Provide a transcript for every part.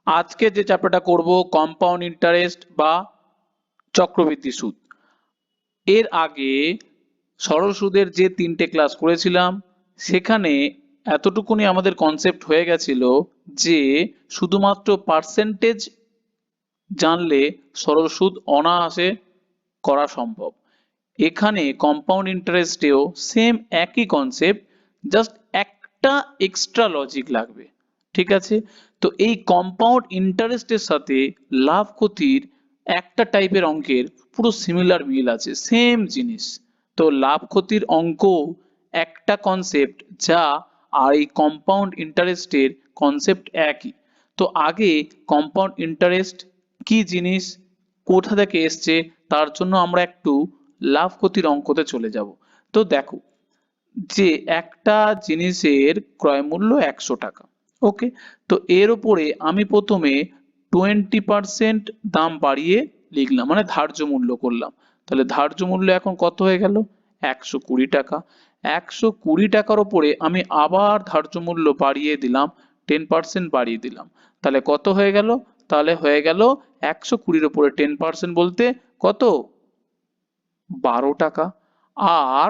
আজকে যে চ্যাপ্টারটা করব কম্পাউন্ড ইন্টারেস্ট বা চক্রবৃদ্ধি সুদ। এর আগে সরল সুদের যে 3টে ক্লাস করেছিলাম সেখানে এতটুকুনি আমাদের কনসেপ্ট হয়ে গেছিল যে শুধুমাত্র পার্সেন্টেজ জানলে সরল সুদ অনায়াসে করা সম্ভব। এখানে কম্পাউন্ড ইন্টারেস্টেও সেম একই কনসেপ্ট, জাস্ট একটা এক্সট্রা লজিক লাগবে। ঠিক আছে, তো এই কম্পাউন্ড ইন্টারেস্টের সাথে লাভ ক্ষতির একটা টাইপের অঙ্কের পুরো সিমিলার মিল আছে, সেম জিনিস। তো লাভ ক্ষতির অঙ্ক একটা কনসেপ্ট যা, আর এই কম্পাউন্ড ইন্টারেস্টের কনসেপ্ট একই। তো আগে কম্পাউন্ড ইন্টারেস্ট কি জিনিস, কোথা থেকে এসছে, তার জন্য আমরা একটু লাভ ক্ষতির অঙ্কতে চলে যাব। তো দেখো, যে একটা জিনিসের ক্রয় মূল্য 100 টাকা, ওকে, তো এর উপরে আমি প্রথমে 20% দাম বাড়িয়ে লিখলাম, মানে ধার্য মূল্য করলাম। তাহলে ধার্য মূল্য এখন কত হয়ে গেল? 120 টাকা। 120 টাকার উপরে আমি আবার ধার্য মূল্য বাড়িয়ে দিলাম, 10% বাড়িয়ে দিলাম। তাহলে কত হয়ে গেল? তাহলে হয়ে গেল 120-র উপরে 10% বলতে কত? 12 টাকা। আর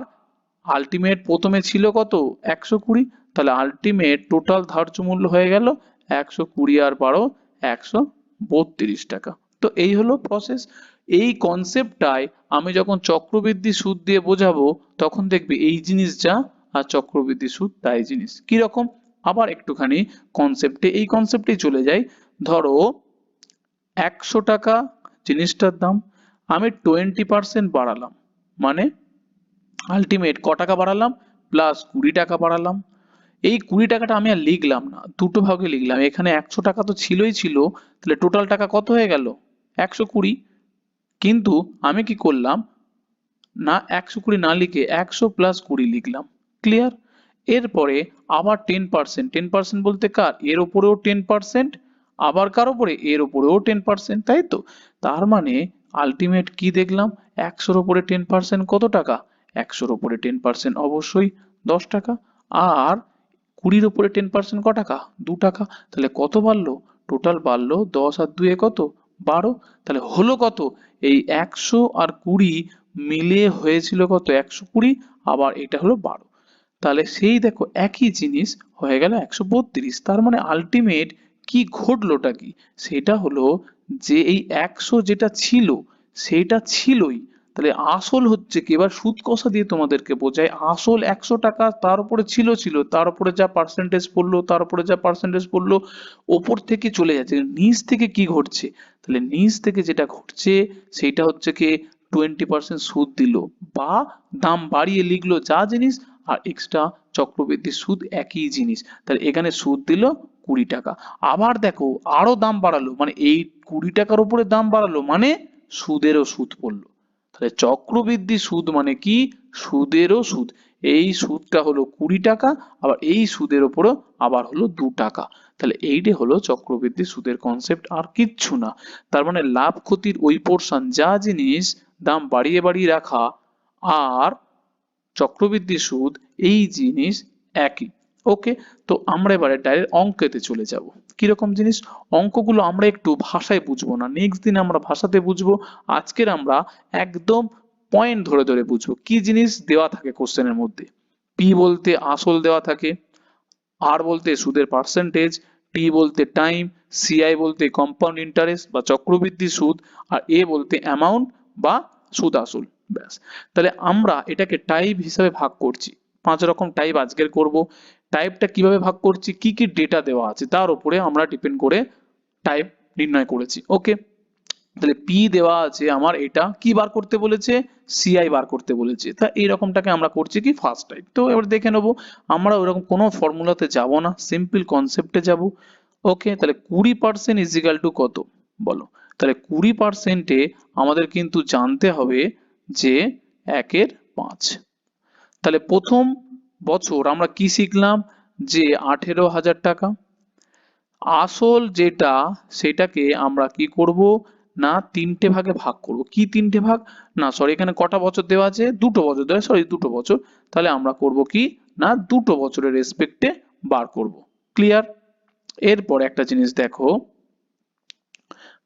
আলটিমেট প্রথমে ছিল কত? 120। তাহলে আলটিমেট টোটাল ধার্য মূল্য হয়ে গেল 120 আর 12 132 টাকা। তো এই হলো প্রসেস। এই কনসেপ্টটাই আমি যখন চক্রবৃদ্ধি সুদ দিয়ে বোঝাবো তখন দেখবি এই জিনিস যা, আর চক্রবৃদ্ধি সুদ তাই জিনিস। কি রকম? আবার একটুখানি কনসেপ্টে, এই কনসেপ্টেই চলে যাই। ধরো 100 টাকা জিনিসটার দাম, আমি 20% বাড়ালাম, মানে আলটিমেট ক টাকা বাড়ালাম? প্লাস 20 টাকা বাড়ালাম। এই 20 টাকাটা আমি আর লিখলাম না, দুটো ভাগে লিখলাম। এখানে 100 টাকা তো ছিলই ছিল, তাহলে টোটাল টাকা কত হয়ে গেল? 120। কিন্তু আমি কি করলাম না, 120 না লিখে 100 প্লাস 20 লিখলাম। ক্লিয়ার? এরপরে আবার 10%, 10% বলতে কার? এর উপরেও 10%, আবার কার উপরে? এর উপরেও 10%, তাই তো? তার মানে আলটিমেট কি দেখলাম? 100-র উপরে 10% কত টাকা? 100-র উপরে 10% অবশ্যই 10 টাকা। আর 20-র উপরে 10% ক টাকা? 2 টাকা। তাহলে কত বাড়লো? টোটাল বাড়লো 10 আর 2 কত? 12। তাহলে হলো কত? এই 100 আর 20 মিলিয়ে হয়েছিল কত? 120, আবার এটা হলো 12। তাহলে সেই দেখো একই জিনিস হয়ে গেল 132। তার মানে আলটিমেট কি ঘটলোটা কি? সেটা হলো যে এই 100 যেটা ছিল সেটা ছিলই। তাহলে আসল হচ্ছে কি, এবার সুদ কষা দিয়ে তোমাদেরকে বোঝাই, আসল 100 টাকা তার উপরে ছিল, তার উপরে যা পার্সেন্টেজ পড়লো, তার উপরে যা পার্সেন্টেজ পড়লো, ওপর থেকে চলে যাচ্ছে। নিচ থেকে কি ঘটছে? তাহলে নিচ থেকে যেটা ঘটছে সেটা হচ্ছে কি, 20% সুদ দিল বা দাম বাড়িয়ে লিখলো যা জিনিস, আর এক্সট্রা চক্রবৃদ্ধি সুদ একই জিনিস। তাহলে এখানে সুদ দিল 20 টাকা, আবার দেখো আরো দাম বাড়ালো, মানে এই 20 টাকার উপরে দাম বাড়ালো মানে সুদেরও সুদ পড়লো। তাহলে চক্রবৃদ্ধি সুদ মানে কি? সুদেরও সুদ। এই সুদটা হলো 20 টাকা, আবার এই সুদের উপরও আবার হলো 2 টাকা। তাহলে এইটা হলো চক্রবৃদ্ধি সুদের কনসেপ্ট, আর কিচ্ছু না। তার মানে লাভ ক্ষতির ওই পোর্শন যা জিনিস দাম বাড়িয়ে বাড়িয়ে রাখা, আর চক্রবৃদ্ধি সুদ এই জিনিস একই। ওকে, তো আমরা এবারে ডাইরেক্ট অঙ্কেতে চলে যাব। কিরকম জিনিস? অঙ্কগুলো আমরা একটু ভাষায় বুঝবো না, নেক্সট দিন আমরা ভাষাতে বুঝবো। আজকের আমরা একদম পয়েন্ট ধরে ধরে বুঝবো। কি জিনিস দেওয়া থাকে কোশ্চেনের মধ্যে? পি বলতে আসল দেওয়া থাকে, আর বলতে সুদের পার্সেন্টেজ, টি বলতে টাইম, সিআই বলতে কম্পাউন্ড ইন্টারেস্ট বা চক্রবৃদ্ধি সুদ, আর এ বলতে অ্যামাউন্ট বা সুদ আসল। ব্যাস। তাহলে আমরা এটাকে টাইপ হিসাবে ভাগ করছি। 5 রকম টাইপ আজকের করব। টাইপটা কিভাবে ভাগ করছি, কি কি ডেটা দেওয়া আছে তার উপরে আমরা ডিপেন্ড করে টাইপ নির্ণয় করেছি। ওকে, তাহলে পি দেওয়া আছে আমার, এটা কি বার করতে বলেছে? সিআই বার করতে বলেছে। তা এইরকমটাকে আমরা করছি কি ফার্স্ট টাইপ। তো এবার দেখে নেবো, আমরা ওরকম কোনো ফর্মুলাতে যাব না, সিম্পল কনসেপ্টে যাব। ওকে, তাহলে 20% ইজ ইকাল টু কত বলো? তাহলে 20%-এ আমাদের কিন্তু জানতে হবে যে 1/5। তাহলে প্রথম বছর আমরা কি শিখলাম? যে 18,000 টাকা আসল যেটা, সেটাকে আমরা কি করব না 3টে ভাগে ভাগ করব। কি 3টে ভাগ? না সরি, এখানে কটা বছর দেওয়া আছে? 2টো বছর দেওয়া, সরি 2টো বছর। তাহলে আমরা করব কি না 2টো বছরের রেসপেক্টে বার করব। ক্লিয়ার? এরপর একটা জিনিস দেখো,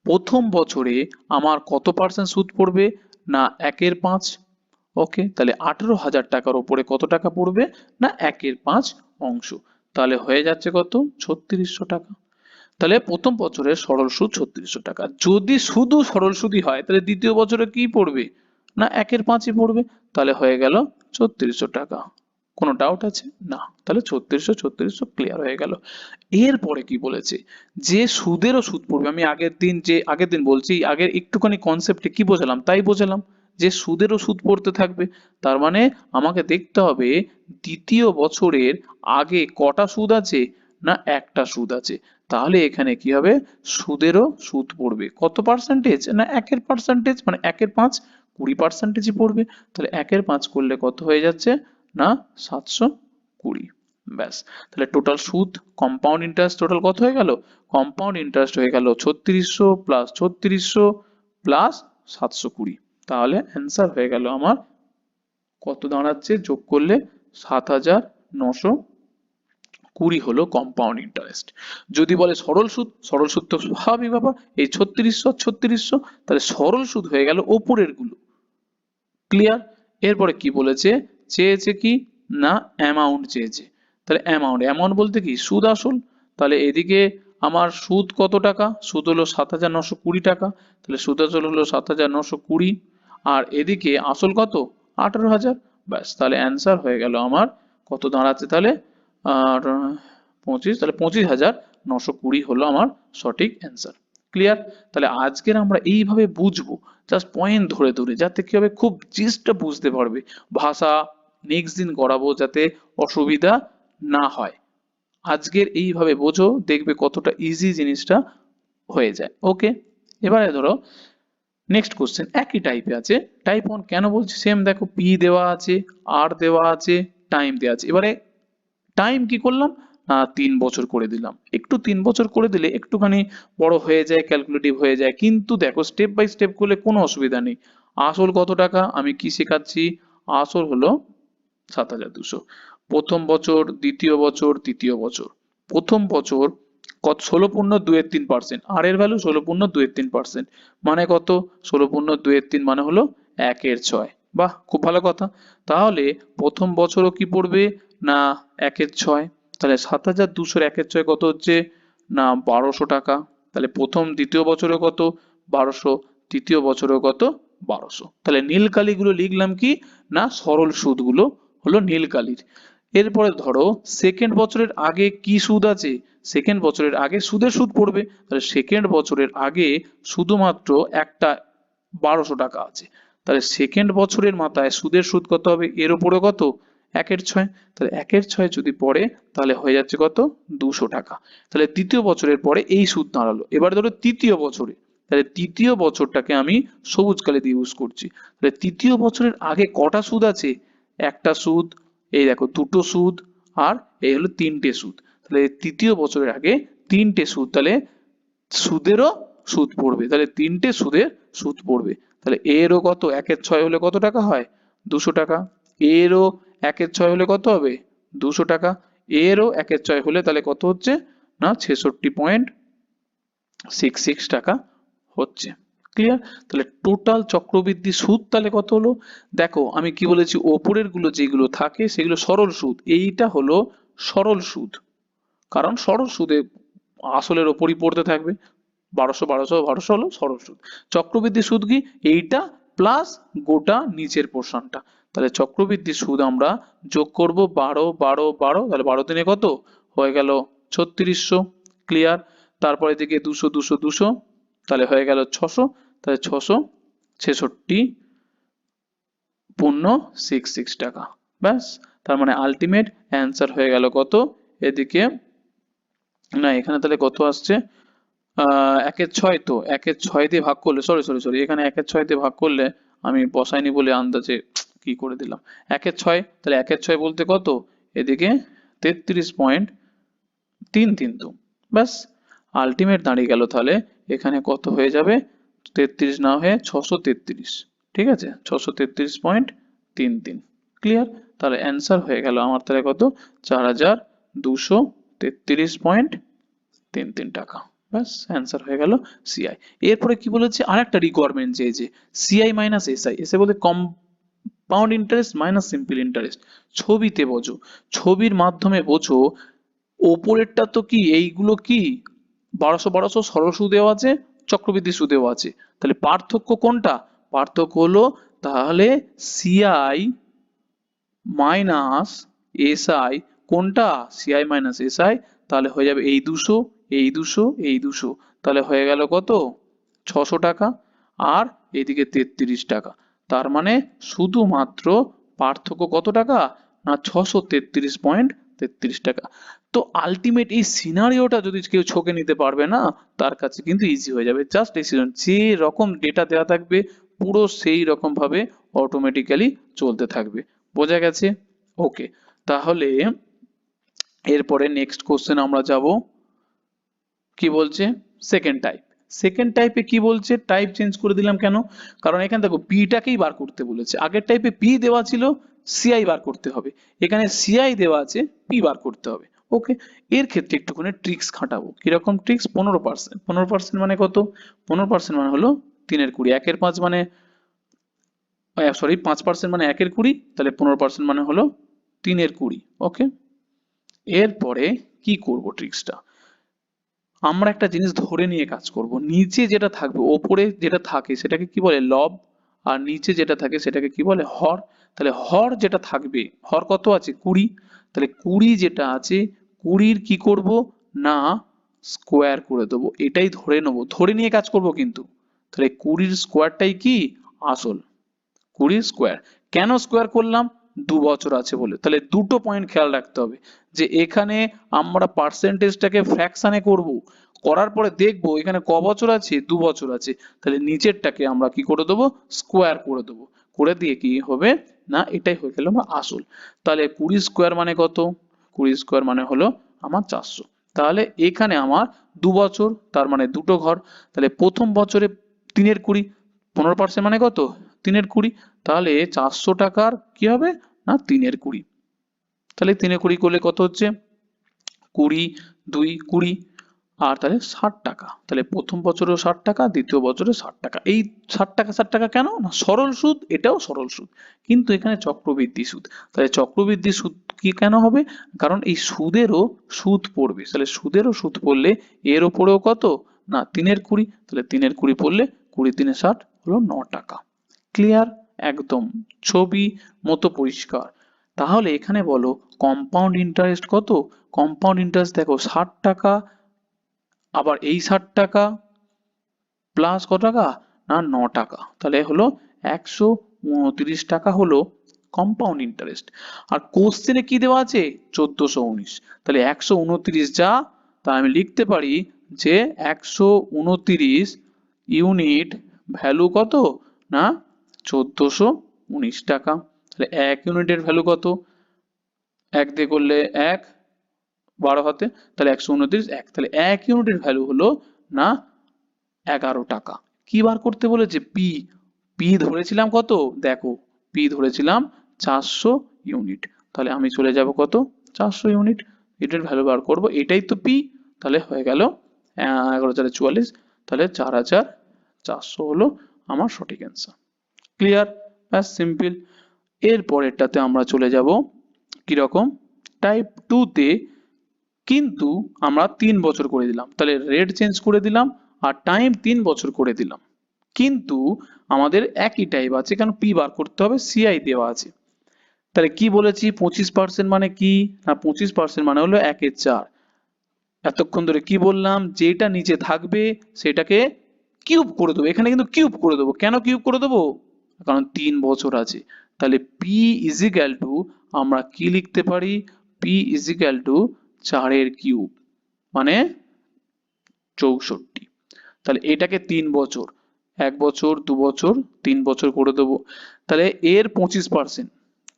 প্রথম বছরে আমার কত পার্সেন্ট সুদ পড়বে, না 1/5। ওকে, তাহলে 18,000 টাকার উপরে কত টাকা পড়বে, না 1/5 অংশ। তাহলে হয়ে যাচ্ছে কত, 3600 টাকা। তাহলে প্রথম বছরের সরল সুদ 3600 টাকা। যদি শুধু সরল সুদই হয় তাহলে দ্বিতীয় বছরে কি পড়বে, না 1/5ই পড়বে। তাহলে হয়ে গেল 3600 টাকা। কোনো ডাউট আছে, না? তাহলে 3600 ক্লিয়ার হয়ে গেল। এরপরে কি বলেছে, যে সুদেরও সুদ পড়বে। আমি আগের দিন বলছি, আগের একটুখানি কনসেপ্টে কি বোঝালাম তাই বোঝালাম, যে সুদেরও সুদ পড়তে থাকবে। তার মানে আমাকে দেখতে হবে দ্বিতীয় বছরের আগে কটা সুদ আছে, না একটা সুদ আছে। তাহলে এখানে কি হবে, সুদেরও সুদ পড়বে। কত পার্সেন্টেজ, না 1/5, মানে 1/5 20%ই পড়বে। তাহলে 1/5 করলে কত হয়ে যাচ্ছে, না 720। ব্যাস, তাহলে টোটাল সুদ, কম্পাউন্ড ইন্টারেস্ট টোটাল কত হয়ে গেল, কম্পাউন্ড ইন্টারেস্ট হয়ে গেল 3600 প্লাস 3600 প্লাস 720। তাহলে অ্যান্সার হয়ে গেল আমার কত দাঁড়াচ্ছে, যোগ করলে 7,920 হলো কম্পাউন্ড ইন্টারেস্ট। যদি বলে সরল সুদ, সরল সুদ তো স্বাভাবিক ব্যাপার, এই 3600 তাহলে সরল সুদ হয়ে গেল ওপরের গুলো। ক্লিয়ার? এরপরে কি বলেছে, চেয়েছে কি, না অ্যামাউন্ট চেয়েছে। তাহলে অ্যামাউন্ট বলতে কি, সুদ আসল। তাহলে এদিকে আমার সুদ কত টাকা, সুদ হলো 7,920 টাকা। তাহলে সুদ আসল হলো 7,920, আর এদিকে আসল কত, 18,000। ব্যাস, তাহলে অ্যান্সার হয়ে গেল আমার কত দাঁড়াচ্ছে তাহলে, আর 25, তাহলে 25,920 হলো আমার সঠিক অ্যান্সার। ক্লিয়ার? তাহলে আজকের আমরা এইভাবে বুঝবো, জাস্ট পয়েন্ট ধরে ধরে, যাতে কি হবে, খুব জিনিসটা বুঝতে পারবে। ভাষা নেক্সট দিন করাবো যাতে অসুবিধা না হয়। আজকের এইভাবে বোঝো, দেখবে কতটা ইজি জিনিসটা হয়ে যায়। ওকে, এবারে ধরো নেক্সট কোশ্চেন একই টাইপে আছে। টাইপ 1 কেন বলছি, সেম দেখো, পি দেওয়া আছে, আর দেওয়া আছে, টাইম দেওয়া আছে। এবারে টাইম কি করলাম, না 3 বছর করে দিলাম। একটু 3 বছর করে দিলে একটুখানি বড় হয়ে যায়, ক্যালকুলেটিভ হয়ে যায়, কিন্তু দেখো স্টেপ বাই স্টেপ করলে কোনো অসুবিধা নেই। আসল কত টাকা, আমি কি শেখাচ্ছি, আসল হলো 7,200। প্রথম বছর, দ্বিতীয় বছর, তৃতীয় বছর। প্রথম বছর কত, 16.23%, আর এর ভ্যালু 16.23%, মানে কত, 16.23 মানে হলো 1/6। বাহ, খুব ভালো কথা। তাহলে প্রথম বছরও কি পড়বে, না 1/6। তাহলে 7,200 1/6 কত হচ্ছে, না 1,200 টাকা। তাহলে প্রথম দ্বিতীয় বছরে কত, 1,200, তৃতীয় বছরেও কত, 1,200। তাহলে নীল কালিগুলো লিখলাম কি, না সরল সুদগুলো হলো নীল কালির। এরপরে ধরো সেকেন্ড বছরের আগে কি সুদ আছে, সেকেন্ড বছরের আগে সুদের সুদ পড়বে। তাহলে সেকেন্ড বছরের আগে শুধুমাত্র একটা 1,200 টাকা আছে। তাহলে সেকেন্ড বছরের মাথায় সুদের সুদ কত হবে, এর উপরে কত, 1/6। তাহলে 1/6 যদি পড়ে তাহলে হয়ে যাচ্ছে কত, 200 টাকা। তাহলে তৃতীয় বছরের পরে এই সুদ দাঁড়ালো। এবার ধরো তৃতীয় বছরে, তাহলে তৃতীয় বছরটাকে আমি সবুজ কালি দিয়ে ইউজ করছি। তাহলে তৃতীয় বছরের আগে কটা সুদ আছে, একটা সুদ, এই দেখো দুটো সুদ, আর এই হলো 3টে সুদ। তাহলে তৃতীয় বছরের আগে 3টে সুদ, তাহলে সুদেরও সুদ পড়বে। তাহলে 3টে সুদের সুদ পড়বে। তাহলে এরও কত, 1/6 হলে কত টাকা হয়, 200 টাকা। এরও 1/6 হলে কত হবে, 200 টাকা। এরও 1/6 হলে তাহলে কত হচ্ছে, না 66.66 টাকা হচ্ছে। ক্লিয়ার? তাহলে টোটাল চক্রবৃদ্ধি সুদ তাহলে কত হলো, দেখো আমি কি বলেছি, ওপরের গুলো যেগুলো থাকে সেগুলো সরল সুদ, এইটা হলো সরল সুদ। কারণ সরল সুদে আসলের ওপরই পড়তে থাকবে। 1,200 হলো সরল সুদ। চক্রবৃদ্ধি সুদ কি, এইটা প্লাস গোটা নিচের পোর্শনটা। তাহলে চক্রবৃদ্ধি সুদ আমরা যোগ করব 12 12 12, তাহলে 12 দিনে কত হয়ে গেল, 3600। ক্লিয়ার? তারপরে দিকে 200 200 200, তাহলে হয়ে গেল 600। তাহলে 666.66 টাকা। ব্যাস, তার মানে আলটিমেট অ্যান্সার হয়ে গেল কত, এদিকে, না এখানে তাহলে কত আসছে, 1/6, তো 1/6 দিয়ে ভাগ করলে, সরি সরি সরি, এখানে 1/6 দিয়ে ভাগ করলে আমি বসাইনি বলে আন্দাজে কি করে দিলাম, 1/6, তাহলে 1/6 বলতে কত, এদিকে 33.33, তো ব্যাস আলটিমেট দাঁড়িয়ে গেল। তাহলে এখানে কত হয়ে যাবে, 33 না হয়ে 633। ঠিক আছে, 633.33। ক্লিয়ার? তাহলে অ্যান্সার হয়ে গেল আমার তাহলে কত, 4,233.33 টাকা। ব্যাস অ্যান্সার হয়ে গেল সিআই। এরপরে কি বলেছে, আরেকটা রিকোয়ারমেন্ট যে সিআই মাইনাস এসআই, এসে বলতে compound interest minus simple interest. ছবিতে বোঝো, ছবির মাধ্যমে বোঝো, ওপরেরটা তো কি, এইগুলো কি 1200 সরল সুদেও আছে, চক্রবৃদ্ধি সুদেও আছে, তাহলে পার্থক্য কোনটা? পার্থক্য হলো তাহলে সিআই মাইনাস এসআই, কোনটা? CI minus SI. তাহলে হয়ে যাবে এই 200, এই 200, এই 200, তাহলে হয়ে গেল কত? 600 টাকা। আর এইদিকে 33 টাকা। তার মানে শুধুমাত্র পার্থক্য কত টাকা? না 633.33 টাকা। তো আলটিমেট এই সিনারিওটা যদি কেউ ছকে নিতে পারবে না, তার কাছে কিন্তু ইজি হয়ে যাবে। জাস্ট ডিসিশন, যে রকম ডেটা দেওয়া থাকবে পুরো সেই রকম ভাবে অটোমেটিক্যালি চলতে থাকবে। বোঝা গেছে? ওকে, তাহলে এরপরে নেক্সট কোশ্চেন আমরা যাব। কি বলছে? Second type. সেকেন্ড টাইপে কি বলছে? টাইপ চেঞ্জ করে দিলাম কেন? কারণ এখানে দেখো পিটাকেই বার করতে বলেছে। আগের টাইপে পি দেওয়া ছিল, সিআই বার করতে হবে। এখানে সিআই দেওয়া আছে, পি বার করতে হবে। ওকে, এর ক্ষেত্রে একটুখানি ট্রিক্স খাটাবো। কিরকম ট্রিক্স? 15%। 15% মানে কত? 15% মানে হলো 3/20। 1/5 মানে সরি 5% মানে 1/20, তাহলে 15% মানে হলো 3/20। ওকে, এরপরে কি করব ট্রিক্সটা? আমরা একটা জিনিস ধরে নিয়ে কাজ করব। নিচে যেটা থাকবে, ওপরে যেটা থাকে সেটাকে কি বলে? লব। আর নিচে যেটা থাকে সেটাকে কি বলে? হর। তাহলে হর যেটা থাকবে, হর কত আছে? 20। তাহলে 20 যেটা আছে, 20-র কি করব না স্কোয়ার করে দেবো। এটাই ধরে নেবো, ধরে নিয়ে কাজ করব কিন্তু। তাহলে 20-র স্কোয়ারটাই কি আসল? 20 স্কোয়ার। কেন স্কোয়ার করলাম? 2 বছর আছে বলে। তাহলে দুটো পয়েন্ট খেয়াল রাখতে হবে, যে এখানে আমরা পার্সেন্টেজটাকে ফ্র্যাকশনে করব, করার পরে দেখবো এখানে ক বছর আছে? 2 বছর আছে। তাহলে নিচেরটাকে আমরা কি করে দেবো? স্কোয়ার করে দেবো। করে দিয়ে কি হবে না এটাই হয়ে গেল আমার আসল। তাহলে 20 স্কোয়ার মানে কত? 20 স্কোয়ার মানে হলো আমার 400। তাহলে এখানে আমার 2 বছর, তার মানে দুটো ঘর। তাহলে প্রথম বছরে 3/20, 15% মানে কত? 3/20। তাহলে 400 টাকার কি হবে না 3/20। তাহলে 3/20 করলে কত হচ্ছে? 20, 2, 20। আর তাহলে 60 টাকা। তাহলে প্রথম বছরেও 60 টাকা, দ্বিতীয় বছরে 60 টাকা। এই 60 টাকা 60 টাকা কেন? না সরল সুদ, এটাও সরল সুদ, কিন্তু এখানে চক্রবৃদ্ধি সুদ। তাহলে চক্রবৃদ্ধি সুদ কি কেন হবে? কারণ এই সুদেরও সুদ পড়বে। তাহলে সুদেরও সুদ পড়লে এর ওপরেও কত না 3/20। তাহলে 3/20 পড়লে 20 3 60 হলো 9 টাকা। ক্লিয়ার? একদম ছবি মতো পরিষ্কার। তাহলে এখানে বলো কম্পাউন্ড ইন্টারেস্ট কত? কম্পাউন্ড ইন্টারেস্ট দেখো 60 টাকা, আবার এই 60 টাকা প্লাস কত টাকা না 9 টাকা। তাহলে হলো 129 টাকা হলো কম্পাউন্ড ইন্টারেস্ট। আর কোশ্চেনে কি দেওয়া আছে? 1419। তাহলে 129 যা, তা আমি লিখতে পারি যে 129 ইউনিট ভ্যালু কত না 1419 টাকা। তাহলে 1 ইউনিটের ভ্যালু কত? 1 দিয়ে করলে 1, 12 হাতে, তাহলে 129 1। তাহলে 1 ইউনিটের ভ্যালু হলো না 11 টাকা। কি বার করতে বলেছে? পি। পি ধরেছিলাম কত? দেখো পি ধরেছিলাম 400 ইউনিট। তাহলে আমি চলে যাব কত? 400 ইউনিট। এটার ভ্যালু বার করব, এটাই তো পি। তাহলে হয়ে গেল 11,44। তাহলে 4,400 হলো আমার সঠিক অ্যান্সার। ক্লিয়ার? ব্যাস সিম্পল। এর পরেরটাতে আমরা চলে যাব কিরকম? টাইপ 2 তে কিন্তু আমরা 3 বছর করে দিলাম, তাহলে রেট চেঞ্জ করে দিলাম আর টাইম 3 বছর করে দিলাম, কিন্তু আমাদের একই টাইপ আছে, কারণ পি বার করতে হবে, সিআই দেওয়া আছে। তাহলে কি বলেছি? 25% মানে কি না 25% মানে হলো 1/4। এতক্ষণ ধরে কি বললাম? যেটা নিচে থাকবে সেটাকে কিউব করে দেবো। এখানে কিন্তু কিউব করে দেবো। কেন কিউব করে দেবো? কারণ 3 বছর আছে। তাহলে পি ইজ ইকুয়াল টু আমরা কি লিখতে পারি? P is equal to 4 cube মানে 64। তাহলে এটাকে 3 বছর, 1 বছর 2 বছর 3 বছর করে দেবো। তাহলে এর 25%,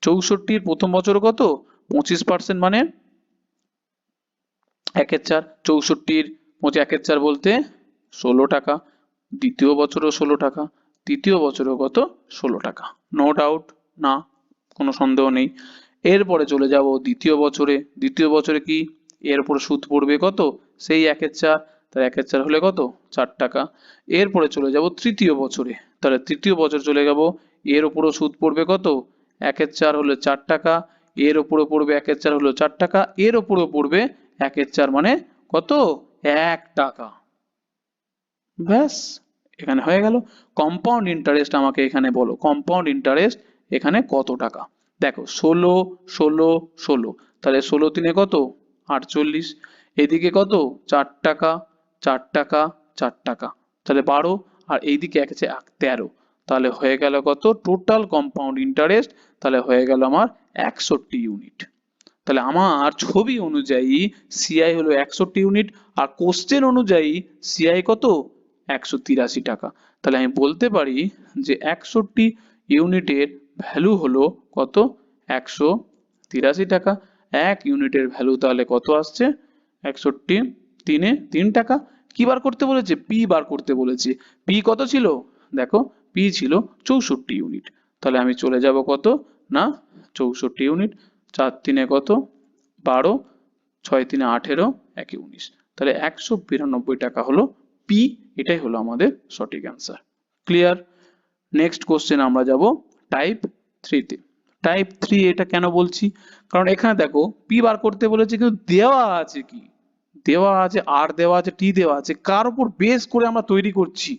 64-র প্রথম বছর কত? 25% মানে 1/4। 64-র 1/4 বলতে 16 টাকা। দ্বিতীয় বছরও 16 টাকা, তৃতীয় বছরও কত? 16 টাকা। নো ডাউট, না কোনো সন্দেহ নেই। এরপরে চলে যাব দ্বিতীয় বছরে। দ্বিতীয় বছরে কি এর উপর সুদ পড়বে কত? সেই 1/4। তাহলে 1/4 হলে কত 4 টাকা। এরপরে চলে যাব তৃতীয় বছরে, তাহলে তৃতীয় বছর চলে যাব, এর উপরও সুদ পড়বে কত 1/4 হলে 4 টাকা, এর উপরে পড়বে 1/4 হলো 4 টাকা, এর উপরেও পড়বে 1/4 মানে কত 1 টাকা। ব্যাস, এখানে হয়ে গেল। কম্পাউন্ড ইন্টারেস্ট আমাকে এখানে বলো, কম্পাউন্ড ইন্টারেস্ট এখানে কত টাকা। দেখো 16 16 16, তাহলে 16 তিনে কত 48, এদিকে কত 4 টাকা 4 টাকা 4 টাকা, তাহলে 12, আর এইদিকে আছে 13, তাহলে হয়ে গেল কত টোটাল কম্পাউন্ড ইন্টারেস্ট, তাহলে হয়ে গেল আমার 61 ইউনিট। তাহলে আমার ছবি অনুযায়ী সিআই হলো 61 ইউনিট, আর কোশ্চেন অনুযায়ী সিআই কত 183 টাকা। তাহলে আমি বলতে পারি যে 61 ইউনিটের ভ্যালু হলো কত 183 টাকা। এক ইউনিটের ভ্যালু তাহলে কত আসছে 61 তিনে 3 টাকা। কি বার করতে বলেছে, পি বার করতে বলেছে। পি কত ছিল, দেখো পি ছিল 64 ইউনিট। তাহলে আমি চলে যাব কত না 64 ইউনিট, 4 তিনে কত 12, 6 তিনে 18, 1 19, তাহলে 192 টাকা হলো পি। এটাই হলো আমাদের সঠিক অ্যান্সার। ক্লিয়ার? নেক্সট কোশ্চেন আমরা যাব টাইপ 3 তে। টাইপ 3 এটা কেন বলছি, কারণ এখানে দেখো পি বার করতে বলেছে কিন্তু দেওয়া আছে কি, দেওয়া আছে আর দেওয়া আছে টি দেওয়া আছে, কার উপর বেস করে আমরা তৈরি করছি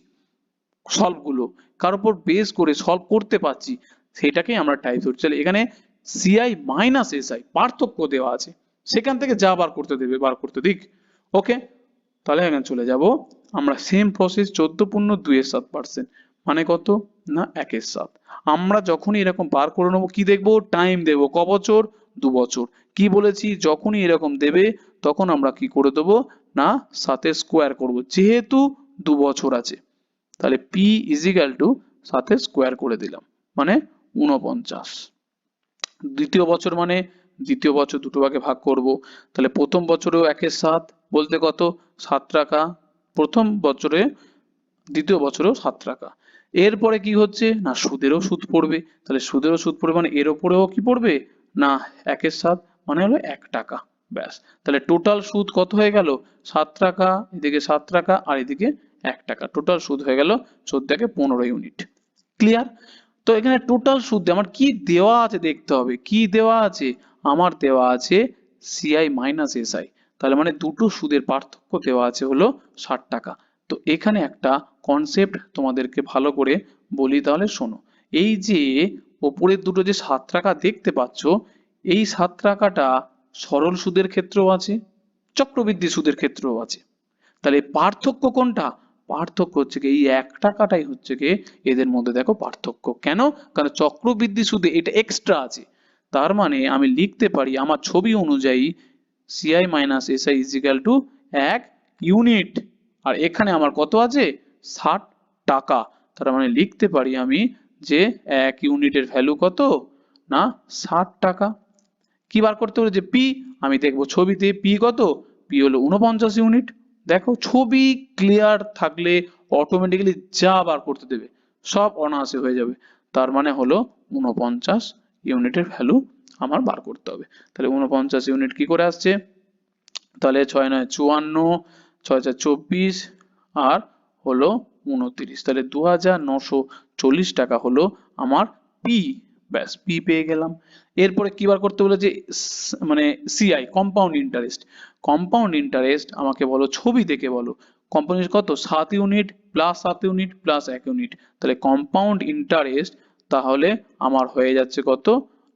সলভ গুলো, কার উপর বেস করে সলভ করতে পারছি, সেটাকেই আমরা টাইপ ধরছি। তাহলে এখানে সিআই মাইনাস এসআই পার্থক্য দেওয়া আছে, সেখান থেকে যা বার করতে দেবে বার করতে দিক। ওকে, তাহলে এখানে চলে যাব আমরা সেম প্রসেস 14.2 মানে কত না 1/7। আমরা যখনই এরকম বার করে নেবো কি দেখবো, টাইম দেবো ক বছর 2 বছর। কি বলেছি, যখনই এরকম দেবে তখন আমরা কি করে দেবো না 7 স্কোয়ার করবো, যেহেতু 2 বছর আছে। তাহলে পি ইজিক্যাল টু 7 স্কোয়ার করে দিলাম মানে 49। দ্বিতীয় বছর মানে দ্বিতীয় বছর দুটো ভাগে ভাগ করব, তাহলে প্রথম বছরেও 1/7 বলতে কত 7 টাকা প্রথম বছরে, দ্বিতীয় বছরেও 7 টাকা। এরপরে কি হচ্ছে না সুদেরও সুদ পড়বে, তাহলে সুদেরও সুদ পড়বে মানে এর উপরেও কি পড়বে না 1/7 মানে হলো 1 টাকা। ব্যাস, তাহলে টোটাল সুদ কত হয়ে গেল 7 টাকা, এদিকে 7 টাকা আর এদিকে 1 টাকা, টোটাল সুদ হয়ে গেল 14 ইউনিট। ক্লিয়ার? তো এখানে টোটাল সুদ আমার কি দেওয়া আছে দেখতে হবে, কি দেওয়া আছে, আমার দেওয়া আছে সিআই মাইনাস এসআই, তাহলে মানে দুটো সুদের পার্থক্য দেওয়া আছে হলো 60 টাকা। তো এখানে একটা কনসেপ্ট তোমাদেরকে ভালো করে বলি, তাহলে শোনো। এই যে ওপরের দুটো যে 7 টাকা দেখতে পাচ্ছ, এই 7 টাকাটা সরল সুদের ক্ষেত্রেও আছে, চক্রবৃদ্ধি সুদের ক্ষেত্রেও আছে। তাহলে পার্থক্য কোনটা, পার্থক্য হচ্ছে কি এই 1 টাকাটাই হচ্ছে কি এদের মধ্যে দেখো পার্থক্য। কেন, কারণ চক্রবৃদ্ধি সুদে এটা এক্সট্রা আছে। তার মানে আমি লিখতে পারি আমার ছবি অনুযায়ী CI minus SI is equal to 1 unit, আর এখানে আমার কত আছে 60 টাকা। তার মানে লিখতে পারি আমি যে 1 ইউনিটের ভ্যালু কত না 60 টাকা। কি বার করতে বলেছে পি, আমি দেখবো ছবিতে পি কত, পি হলো 49 ইউনিট। দেখো ছবি ক্লিয়ার থাকলে অটোমেটিক্যালি যা বার করতে দেবে সব অনায়াসে হয়ে যাবে। তার মানে হলো 49 ইউনিটের ভ্যালু আমার বার করতে হবে। তাহলে 49 ইউনিট কি করে আসছে, তাহলে 6 9 54, 6 4 24 আর হলো 29, তাহলে 2940 টাকা হলো আমার পি। ব্যাস, পি পেয়ে গেলাম। এরপরে কি বার করতে বলেছে মানে CI compound interest. Compound interest আমাকে বলো ছবি দেখে বলো, কম্পাউন্ড কত 7 unit plus 7 unit plus 1 unit, তাহলে কম্পাউন্ড ইন্টারেস্ট তাহলে আমার হয়ে যাচ্ছে কত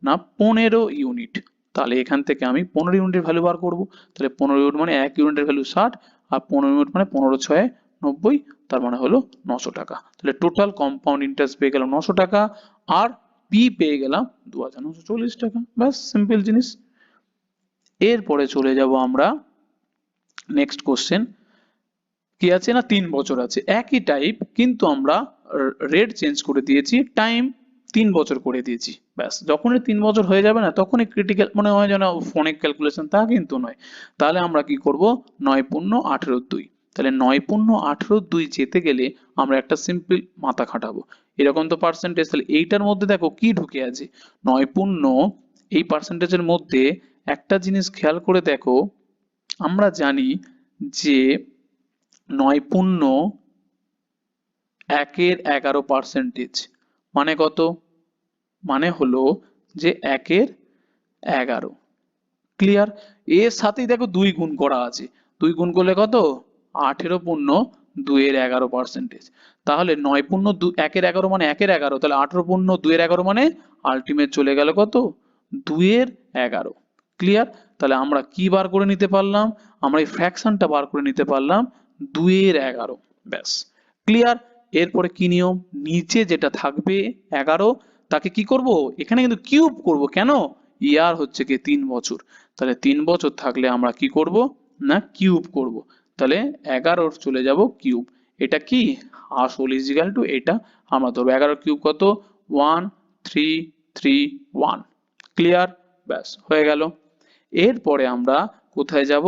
না 15 ইউনিট। তাহলে এখান থেকে আমি 15 ইউনিটের ভ্যালু বার করব, তাহলে 15 ইউনিট মানে 1 ইউনিটের ভ্যালু 60 আর 15 ইউনিট মানে 15 6 90, তার মানে হলো 900 টাকা। তাহলে টোটাল কম্পাউন্ড ইন্টারেস্ট পেয়ে গেলাম 900 টাকা আর পি পেয়ে গেলাম 2940 টাকা। ব্যাস, সিম্পল জিনিস। এরপরে চলে যাব আমরা নেক্সট কোশ্চেন। কি আছে না 3 বছর আছে, একই টাইপ কিন্তু আমরা রেট চেঞ্জ করে দিয়েছি, টাইম 3 বছর করে দিয়েছি। ব্যাস, যখনই 3 বছর হয়ে যাবে না তখনই ক্রিটিক্যাল মনে হয় যেন ফোনিক ক্যালকুলেশন, তা কিন্তু নয়। তাহলে আমরা কি করব 9 পূর্ণ 18 2, তাহলে 9 পূর্ণ 18 2 যেতে গেলে আমরা একটা সিম্পল মাথা খাটাবো, এরকম তো পার্সেন্টেজ, তাহলে এইটার মধ্যে দেখো কি ঢুকে আছে 9 পূর্ণ এই পার্সেন্টেজের মধ্যে একটা জিনিস খেয়াল করে দেখো, আমরা জানি যে 9.1/11 মানে কত? মানে হলো যে 1/11। ক্লিয়ার? এর সাথেই দেখো 2 গুণ করা আছে, 2 গুণ করলে কত? 18.2/11। তাহলে 9.1/11 মানে 1/11, তাহলে 18.2/11 মানে আলটিমেট চলে গেল কত? 2/11। ক্লিয়ার? তাহলে আমরা কি বার করে নিতে পারলাম? আমরা এই ফ্র্যাকশনটা বার করে নিতে পারলাম 2/11। ব্যাস। ক্লিয়ার? এরপরে কি নিয়ম? নিচে যেটা থাকবে 11 তাকে কি করব? এখানে কিন্তু কিউব করব। কেন? ইয়ার হচ্ছে কি 3 বছর। তাহলে 3 বছর থাকলে আমরা কি করব? না কিউব করব। তাহলে 11 চলে যাব কিউব। এটা কি? আসল ইজিক্যাল টু এটা আমরা ধরবো 11 কিউব কত? 1331। ক্লিয়ার? ব্যাস হয়ে গেল। এরপরে আমরা কোথায় যাব?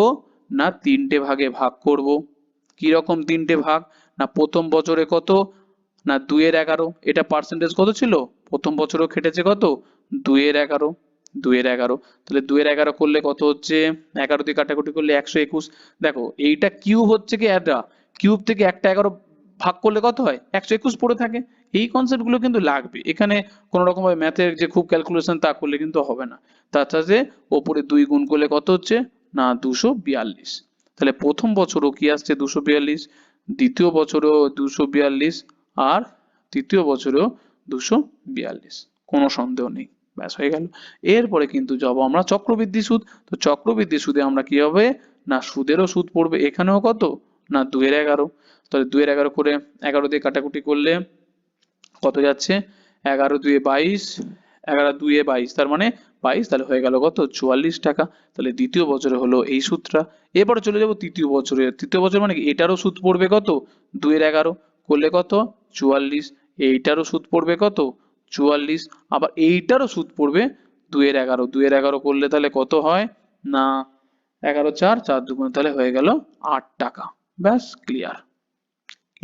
না 3টে ভাগে ভাগ করব। কি রকম 3টে ভাগ? না প্রথম বছরে কত? না 2/11। এটা পার্সেন্টেজ কত ছিল? প্রথম বছরও খেটেছে কত? 2/11। 2/11। তাহলে 2/11 করলে কত হচ্ছে? 11 দিয়ে কাটাকুটি করলে 121। দেখো এইটা কিউব হচ্ছে কি এটা, কিউব থেকে একটা 11 ভাগ করলে কত হয়? 121 পড়ে থাকে। এই কনসেপ্ট গুলো কিন্তু লাগবে এখানে। কোন রকম ভাবে ম্যাথের যে খুব ক্যালকুলেশন তা করলে কিন্তু হবে না। তার সাথে ওপরে 2 গুণ করলে কত হচ্ছে? না 242। তাহলে প্রথম বছরও কি আসছে? 242, দ্বিতীয় বছরও 242, আর তৃতীয় বছরেও 242। কোনো সন্দেহ নেই। ব্যাস হয়ে গেল। এরপরে কিন্তু যাব আমরা চক্রবৃদ্ধি সুদ। তো চক্রবৃদ্ধি সুদে আমরা কি হবে? না সুদেরও সুদ পড়বে। এখানেও কত? না 2/11। তাহলে 2/11 করে 11 দিয়ে কাটাকুটি করলে কত যাচ্ছে? 11 2 22, 11 2 22, তার মানে 22। তাহলে হয়ে গেল কত? 44 টাকা। তাহলে দ্বিতীয় বছরে হলো এই সুদটা। এবারে চলে যাব তৃতীয় বছরে। তৃতীয় বছর মানে কি? এটারও সুদ পড়বে কত? 2/11 করলে কত? 44। এইটারও সুদ পড়বে কত? 44। আবার এইটারও সুদ পড়বে 2/11। 2/11 করলে তাহলে কত হয়? না 11 4 4 2, তাহলে হয়ে গেল 8 টাকা। ব্যাস ক্লিয়ার।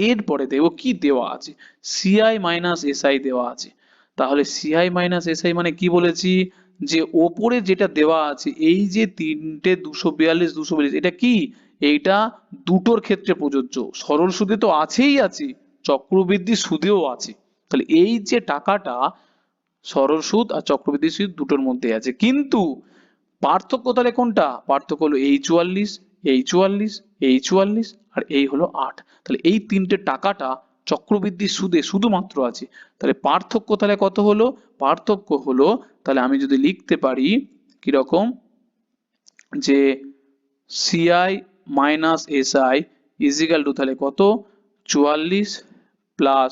এরপরে দেখবো কি দেওয়া আছে। সিআই মাইনাস এসআই দেওয়া আছে। তাহলে সিআই মাইনাস এসআই মানে কি বলেছি? যে ওপরে যেটা দেওয়া আছে এই যে 3টে 242 242, এটা কি? এইটা দুটোর ক্ষেত্রে প্রযোজ্য। সরল সুদে তো আছেই আছে, চক্রবৃদ্ধি সুদেও আছে। তাহলে এই যে টাকাটা সরল সুদ আর চক্রবৃদ্ধি সুদ দুটোর মধ্যে আছে, কিন্তু পার্থক্য তাহলে কোনটা? পার্থক্য হলো এই 44, এই 44, এই 44, আর এই হলো 8। তাহলে এই 3টে টাকাটা চক্রবৃদ্ধি সুদে শুধুমাত্র আছে। তাহলে পার্থক্য তাহলে কত হলো? পার্থক্য হলো, তাহলে আমি যদি লিখতে পারি কিরকম, যে CI minus SI is equal to তাহলে কত? 44 প্লাস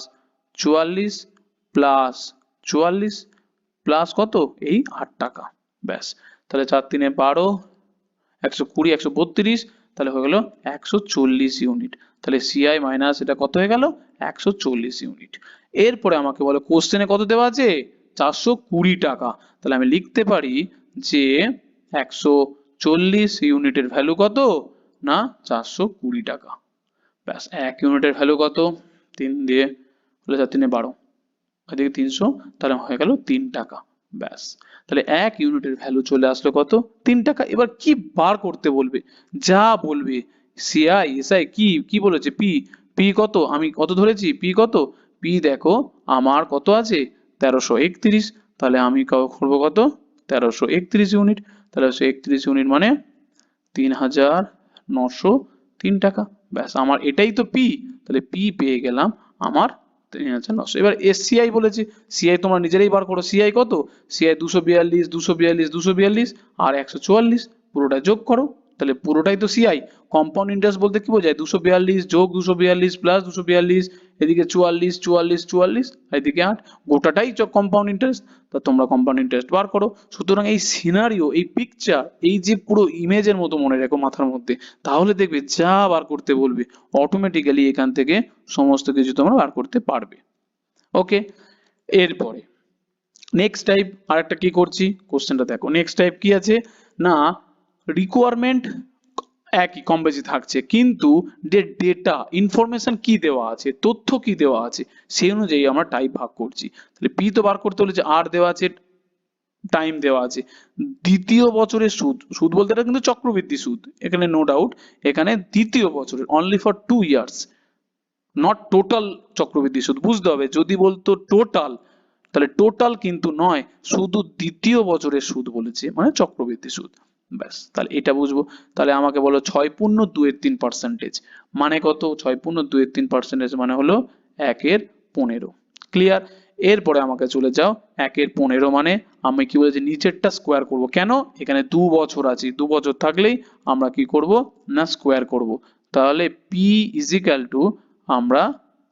44 প্লাস 44 প্লাস কত? এই 8 টাকা। ব্যাস। তাহলে 4 3 12, 120, 132, তাহলে হয়ে গেল 140 ইউনিট। তাহলে সিআই মাইনাস এটা কত হয়ে গেল? 140 ইউনিট। এরপরে আমাকে বলো কোশ্চেনে কত দেওয়া আছে? 420 টাকা। তাহলে আমি লিখতে পারি যে 140 ইউনিটের ভ্যালু কত? না 420 টাকা। ব্যাস। 1 ইউনিটের ভ্যালু কত? 3 দিয়ে হলে 4 3 12, এদিকে 300, তাহলে হয়ে গেল 3 টাকা। ব্যাস। তাহলে 1 ইউনিটের ভ্যালু চলে আসলো কত? 3 টাকা। এবার কি বার করতে বলবে? যা বলবে। সিআই এসআই কি কি বলেছে? পি। পি কত? আমি কত ধরেছি? পি কত? পি দেখো আমার কত আছে? 1331। তাহলে আমি করবো কত? 1331 ইউনিট। তাহলে 31 ইউনিট মানে 3903 টাকা। ব্যাস আমার এটাই তো পি। তাহলে পি পেয়ে গেলাম আমার 3900। এবার এসসিআই বলেছে, সিআই তোমরা নিজেরাই বার করো। সিআই কত? সিআই 242 242 242 আর 144, পুরোটা যোগ করো। তাহলে পুরোটাই তো সিআই। কম্পাউন্ড ইন্টারেস্ট বলতে কি বোঝায়? 242 যোগ 242 প্লাস 242, এদিকে 44 44 44, এদিকে 8, গোটাটাই কম্পাউন্ড ইন্টারেস্ট। তা তোমরা কম্পাউন্ড ইন্টারেস্ট বার করো। সুতরাং এই সিনারিও, এই পিকচার, এই যে পুরো ইমেজের মতো মনে রেখো মাথার মধ্যে, তাহলে দেখবে যা বার করতে বলবে অটোমেটিক্যালি এখান থেকে সমস্ত কিছু তোমরা বার করতে পারবে। ওকে। এরপরে নেক্সট টাইপ আরেকটা কি করছি, কোশ্চেনটা দেখো। নেক্সট টাইপ কি আছে? না রিকোয়ারমেন্ট একই কম বেশি থাকছে, কিন্তু ডেটা ইনফরমেশন কি দেওয়া আছে, তথ্য কি দেওয়া আছে, সেই অনুযায়ী আমরা টাইপ ভাগ করছি। তাহলে পি তো বার করতে হলে যে আর দেওয়া আছে টাইম দেওয়া আছে। দ্বিতীয় বছরের সুদ, সুদ বলতে এটা কিন্তু চক্রবৃদ্ধি সুদ, এখানে নো ডাউট, এখানে দ্বিতীয় বছরের only for 2 years, not total চক্রবৃদ্ধি সুদ, বুঝতে হবে। যদি বলতো টোটাল, তাহলে টোটাল কিন্তু নয়, শুধু দ্বিতীয় বছরের সুদ বলেছে, মানে চক্রবৃদ্ধি সুদ। ব্যাস, তাহলে এটা বুঝবো। তাহলে আমাকে বলো 6.23%, মানে কত? 6.23% মানে হলো 1/15। ক্লিয়ার? এরপরে আমাকে চলে যাও 1/15 মানে আমি কি বলেছি, নিচেরটা স্কোয়ার করব। কেন? এখানে 2 বছর আছে, 2 বছর থাকলেই আমরা কি করব না স্কোয়ার করব। তাহলে পি ইজিক্যাল টু আমরা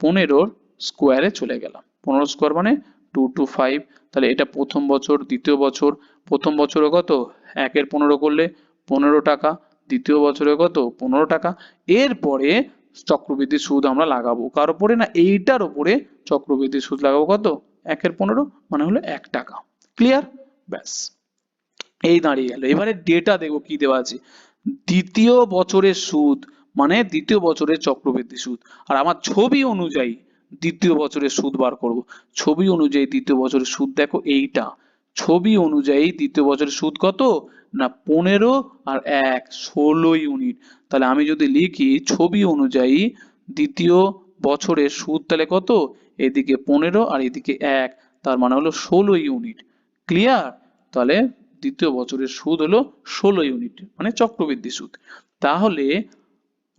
15 স্কোয়ারে চলে গেলাম। 15 স্কোয়ার মানে 2 to 5। তাহলে এটা প্রথম বছর, দ্বিতীয় বছর। প্রথম বছরে কত? 1/15 করলে 15 টাকা, দ্বিতীয় বছরে কত? 15 টাকা। এরপরে চক্রবৃদ্ধি সুদ আমরা লাগাবো কার উপরে? না এইটার উপরে চক্রবৃদ্ধি সুদ লাগাবো। কত? 1/15 মানে হলো 1 টাকা। ক্লিয়ার? ব্যাস, এই দাঁড়িয়ে গেল। এবারে ডেটা দেখো কি দেওয়া আছে। দ্বিতীয় বছরের সুদ মানে দ্বিতীয় বছরের চক্রবৃদ্ধি সুদ, আর আমার ছবি অনুযায়ী দ্বিতীয় বছরের সুদ বার করব। ছবি অনুযায়ী দ্বিতীয় বছরের সুদ দেখো এইটা, ছবি অনুযায়ী দ্বিতীয় বছরের সুদ কত? না 15 আর 1 16 ইউনিট। তাহলে আমি যদি লিখি ছবি অনুযায়ী দ্বিতীয় বছরের সুদ, তাহলে কত? এদিকে 15 আর এদিকে 1, তার মানে হলো 16 ইউনিট। ক্লিয়ার? তাহলে দ্বিতীয় বছরের সুদ হলো 16 ইউনিট, মানে চক্রবৃদ্ধি সুদ। তাহলে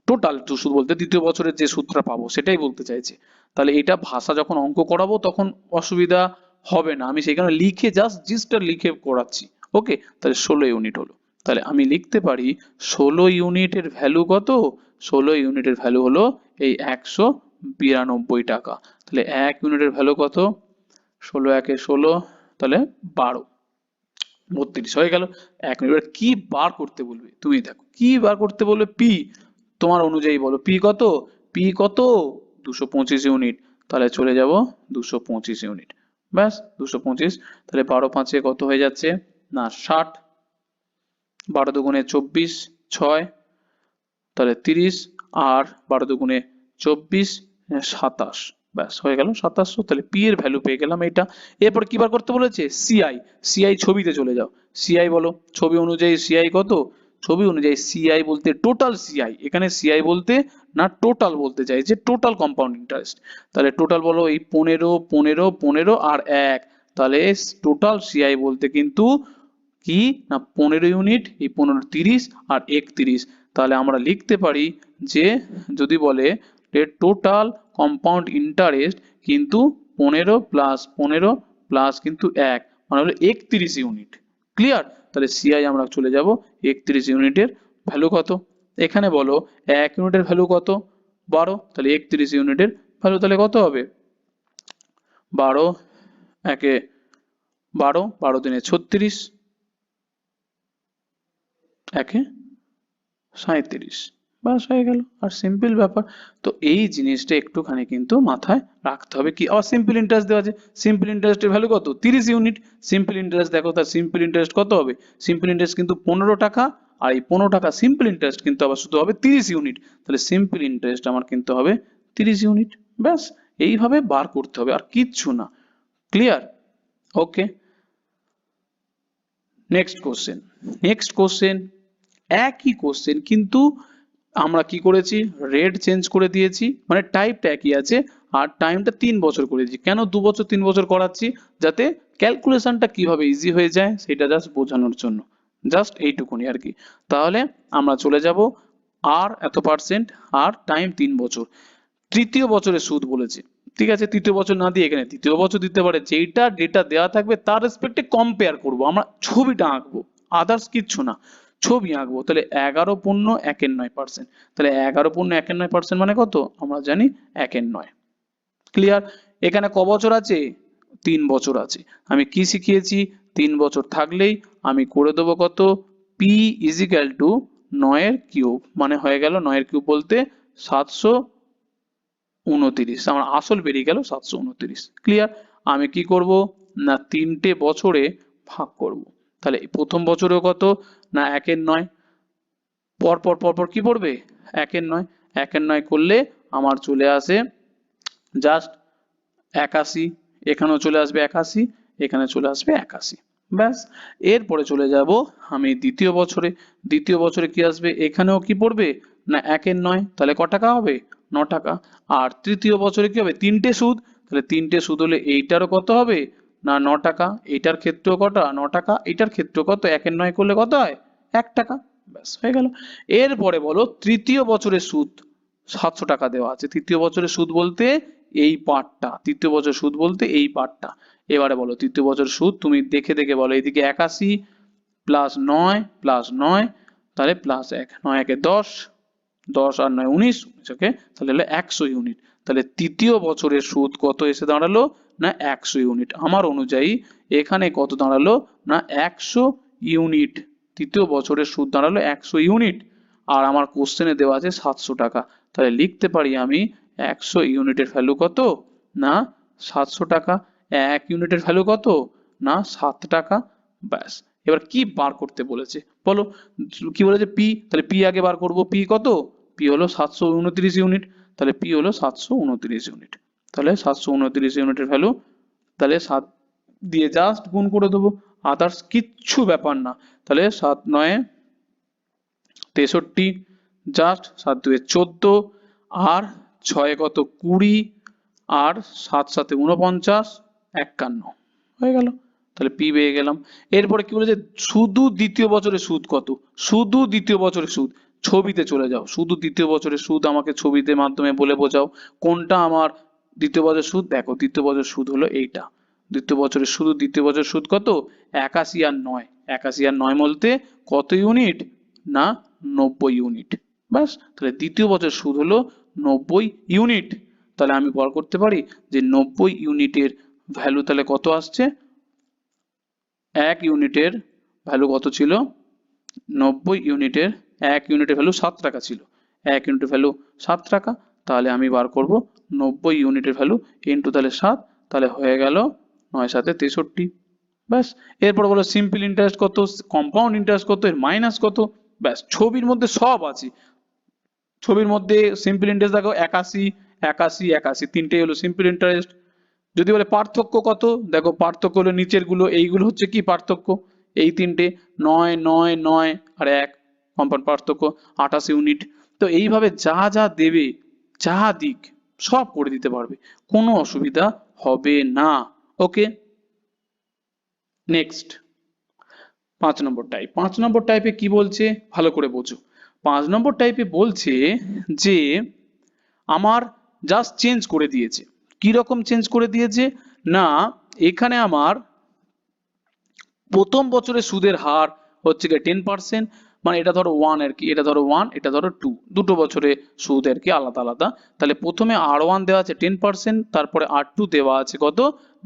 টোটাল সুদ বলতে দ্বিতীয় বছরের যে সুদটা পাবো সেটাই বলতে চাইছে। তাহলে এটা ভাষা যখন অঙ্ক করাবো তখন অসুবিধা হবে না, আমি সেখানে লিখে জাস্ট জিস্টটা লিখে করাচ্ছি। ওকে, তাহলে 16 ইউনিট হলো। তাহলে আমি লিখতে পারি 16 ইউনিটের ভ্যালু কত? 16 ইউনিটের ভ্যালু হলো এই 192 টাকা। তাহলে 1 ইউনিটের ভ্যালু কত? 16 একে 16, তাহলে 12, 32 হয়ে গেল। এক মিনিট, এবার কি বার করতে বলবে? তুমি দেখো কি বার করতে বলবে, পি তোমার অনুযায়ী বলো। পি কত? পি কত? 225 ইউনিট। তাহলে চলে যাব 225 ইউনিট। ব্যাস 225। তাহলে 12×5 কত হয়ে যাচ্ছে? না 60, 12 দুগুণে 24, 6, তাহলে 30, আর 12 দুগুণে 24, 27। ব্যাস হয়ে গেল 2700। তাহলে পি এর ভ্যালু পেয়ে গেলাম এটা। এরপর কি বার করতে বলেছে? সিআই। সিআই ছবিতে চলে যাও, সিআই বলো। ছবি অনুযায়ী সিআই কত? ছবি অনুযায়ী সিআই বলতে টোটাল সিআই, এখানে সিআই বলতে না টোটাল বলতে চাইছে, টোটাল কম্পাউন্ড ইন্টারেস্ট। তাহলে টোটাল বলো এই 15 15 15 আর 1, তাহলে টোটাল সিআই বলতে কিন্তু কি না 15 ইউনিট, এই 15 30 আর 31। তাহলে আমরা লিখতে পারি যে যদি বলে টোটাল কম্পাউন্ড ইন্টারেস্ট কিন্তু 15 প্লাস 15 প্লাস কিন্তু 1 মানে হলো 31 ইউনিট। ক্লিয়ার? তাহলে সিআই আমরা চলে যাব 31 ইউনিটের ভ্যালু কত? এখানে বলো 1 ইউনিটের ভ্যালু কত? 12, তাহলে 31 ইউনিটের ভ্যালু তাহলে কত হবে? 12 একে 12, 12 দিনে 36, একে 37। ব্যাস হয়ে গেল, আর সিম্পল ব্যাপার। তো এই জিনিসটা একটুখানি কিন্তু মাথায় রাখতে হবে। কি আর সিম্পল ইন্টারেস্ট দেওয়া আছে, সিম্পল ইন্টারেস্টের ভ্যালু কত? 30 ইউনিট। সিম্পল ইন্টারেস্ট দেখো, তার সিম্পল ইন্টারেস্ট কত হবে? সিম্পল ইন্টারেস্ট কিন্তু 15 টাকা, আর এই 15 টাকা সিম্পল ইন্টারেস্ট কিন্তু আবার শুধু হবে 30 ইউনিট। তাহলে সিম্পল ইন্টারেস্ট আমার কিন্তু হবে 30 ইউনিট। ব্যাস এইভাবে বার করতে হবে, আর কিচ্ছু না। ক্লিয়ার? ওকে, নেক্সট কোশ্চেন। নেক্সট কোশ্চেন, একই কোশ্চেন কিন্তু আমরা কি করেছি? রেট চেঞ্জ করে দিয়েছি, মানে টাইপটা একই আছে আর টাইমটা 3 বছর করেছি। কেন 2 বছর 3 বছর করাচ্ছি? যাতে ক্যালকুলেশনটা কিভাবে ইজি হয়ে যায় সেটা জাস্ট বোঝানোর জন্য, জাস্ট এইটুকুনি আর কি। তাহলে আমরা চলে যাব আর এত পার্সেন্ট আর টাইম 3 বছর। তৃতীয় বছরের সুদ বলেছে, ঠিক আছে, তৃতীয় বছর না দিয়ে এখানে তৃতীয় বছর দিতে পারে। যেইটা ডেটা দেওয়া থাকবে তার রেসপেক্টে কম্পেয়ার করব, আমরা ছবিটা আঁকবো, আদার্স কিচ্ছু না, ছবি আঁকবো। তাহলে 11.1%, তাহলে 11.1% মানে কত? আমরা জানি 1/9। ক্লিয়ার? এখানে ক বছর আছে? 3 বছর আছে। আমি কি শিখিয়েছি? 3 বছর থাকলেই আমি করে দেবো কত? পি ইজিক্যাল টু 9 এর কিউব, মানে হয়ে গেল 9 এর কিউব বলতে 729, আমার আসল বেরিয়ে গেল 729। ক্লিয়ার? আমি কি করব না 3টে বছরে ভাগ করব। তাহলে প্রথম বছরেও কত? না 1/9, পর পর পর পর কি পড়বে? 1/9, 1/9 করলে আমার চলে আসে জাস্ট 81, এখানেও চলে আসবে 81, এখানে চলে আসবে 81। ব্যাস। এরপরে চলে যাব আমি দ্বিতীয় বছরে। দ্বিতীয় বছরে কি আসবে, এখানেও কি পড়বে না 1/9, তাহলে ক টাকা হবে 9 টাকা। আর তৃতীয় বছরে কি হবে, তিনটে সুদ, তাহলে তিনটে সুদ হলে এইটারও কত হবে না 9 টাকা, এইটার ক্ষেত্রেও কটা 9 টাকা, এইটার ক্ষেত্রেও কত 1/9 করলে কত হয় 1 টাকা। ব্যাস হয়ে গেল। এরপরে বলো তৃতীয় বছরের সুদ 700 টাকা দেওয়া আছে। তৃতীয় বছরের সুদ বলতে এই পার্টটা, তৃতীয় বছর সুদ বলতে এই পার্টটা। এবারে বলো তৃতীয় বছর সুদ, তুমি দেখে দেখে বলো, এইদিকে 81 প্লাস 9 প্লাস 9, তাহলে প্লাস 1, 9 একে 10, 10 আর 9 19, ওকে, তাহলে হলো 100 ইউনিট। তাহলে তৃতীয় বছরের সুদ কত এসে দাঁড়ালো না 100 ইউনিট। আমার অনুযায়ী এখানে কত দাঁড়ালো না 100 ইউনিট। তৃতীয় বছরের সুদ দাঁড়ালো 100 ইউনিট। আর আমার কোশ্চেনে দেওয়া আছে 700 টাকা, তাহলে লিখতে পারি আমি 100 ইউনিটের ভ্যালু কত না 700 টাকা। 1 ইউনিটের ভ্যালু কত না 7 টাকা। ব্যাস। এবার কি বার করতে বলেছে বলো, কি বলেছে পি, তাহলে পি আগে বার করব। পি কত, পি হলো 729 ইউনিট, তাহলে পি হলো 729 ইউনিট। তাহলে 729 ইউনিটের ভ্যালু, তাহলে 7 দিয়ে জাস্ট গুণ করে দেবো, আদার্স কিচ্ছু ব্যাপার না। তাহলে 7 9 63, জাস্ট 7 2 14, আর 6 কত 20, আর 7 7 49, 51 হয়ে গেল। তাহলে পি পেয়ে গেলাম। এরপরে কি বলেছে, শুধু দ্বিতীয় বছরের সুদ কত, শুধু দ্বিতীয় বছরের সুদ। ছবিতে চলে যাও, শুধু দ্বিতীয় বছরের সুদ আমাকে ছবিতে মাধ্যমে বলে বোঝাও কোনটা আমার দ্বিতীয় বছরের সুদ। দেখো দ্বিতীয় বছরের সুদ হলো এইটা, দ্বিতীয় বছরের শুধু দ্বিতীয় বছরের সুদ কত 81 আর 9, 81 আর 9 বলতে কত ইউনিট না 90 ইউনিট। ব্যাস, তাহলে দ্বিতীয় বছরের সুদ হলো 90 ইউনিট। তাহলে আমি বার করতে পারি যে 90 ইউনিটের ভ্যালু তাহলে কত আসছে, এক ইউনিটের ভ্যালু কত ছিল 90 ইউনিটের, এক ইউনিটের ভ্যালু 7 টাকা ছিল, এক ইউনিটের ভ্যালু 7 টাকা। তাহলে আমি বার করব 90 ইউনিটের ভ্যালু ইন্টু তাহলে 7, তাহলে হয়ে গেল 9 7 63। ব্যাস। এরপর বলো সিম্পল ইন্টারেস্ট কত, কম্পাউন্ড ইন্টারেস্ট কত, এর মাইনাস কত। ব্যাস, ছবির মধ্যে সব আছে। ছবির মধ্যে সিম্পল ইন্টারেস্ট দেখো 81 81 81, তিনটেই হলো সিম্পল ইন্টারেস্ট। যদি বলে পার্থক্য কত, দেখো পার্থক্য হলো নিচের গুলো, এইগুলো হচ্ছে কি পার্থক্য, এই তিনটে 9 9 9 আর 1 কম্পাউন্ড পার্থক্য 28 ইউনিট। তো এইভাবে যা যা দেবে, যা দিক সব করে দিতে পারবে, কোনো অসুবিধা হবে না। ওকে, নেক্সট 5 নম্বর টাইপ। 5 নম্বর টাইপে কি বলছে ভালো করে বোঝো। 5 নম্বর টাইপে বলছে যে আমার জাস্ট চেঞ্জ করে দিয়েছে। কি রকম চেঞ্জ করে দিয়েছে না, এখানে আমার প্রথম বছরের সুদের হার হচ্ছে গিয়ে 10%, মানে এটা ধরো 1 আর কি, এটা ধরো 1, এটা ধরো 2, দুটো বছরে সুদ আর কি আলাদা আলাদা। তাহলে প্রথমে R1 দেওয়া আছে 10%, তারপরে R2 দেওয়া আছে কত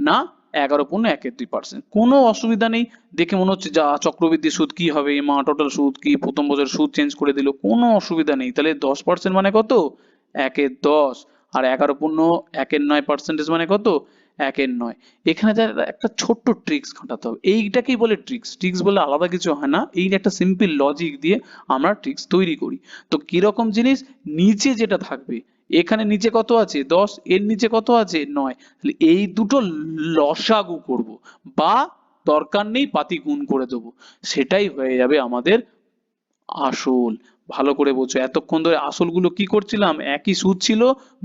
না 11.12%। কোনো অসুবিধা নেই, দেখে মনে হচ্ছে যা চক্রবৃদ্ধি সুদ কি হবে, মা টোটাল সুদ কি, প্রথম বছরের সুদ চেঞ্জ করে দিল, কোনো অসুবিধা নেই। তাহলে 10% মানে কত 1/10, আর 11.9% মানে কত 1/9। এখানে যা একটা ছোট্ট ট্রিক্স খাটাতে হবে, এইটাকেই বলে ট্রিক্স। ট্রিক্স বলে আলাদা কিছু হয় না, এই একটা সিম্পল লজিক দিয়ে আমরা ট্রিক্স তৈরি করি। তো কিরকম জিনিস, নিচে যেটা থাকবে, এখানে নিচে কত আছে 10, এর নিচে কত আছে 9, তাহলে এই দুটো লসাগু করব, বা দরকার নেই পাতি গুণ করে দেবো, সেটাই হয়ে যাবে আমাদের আসল। ভালো করে বোঝো, এতক্ষণ ধরে আসলগুলো কি করছিলাম, একই সুদ ছিল,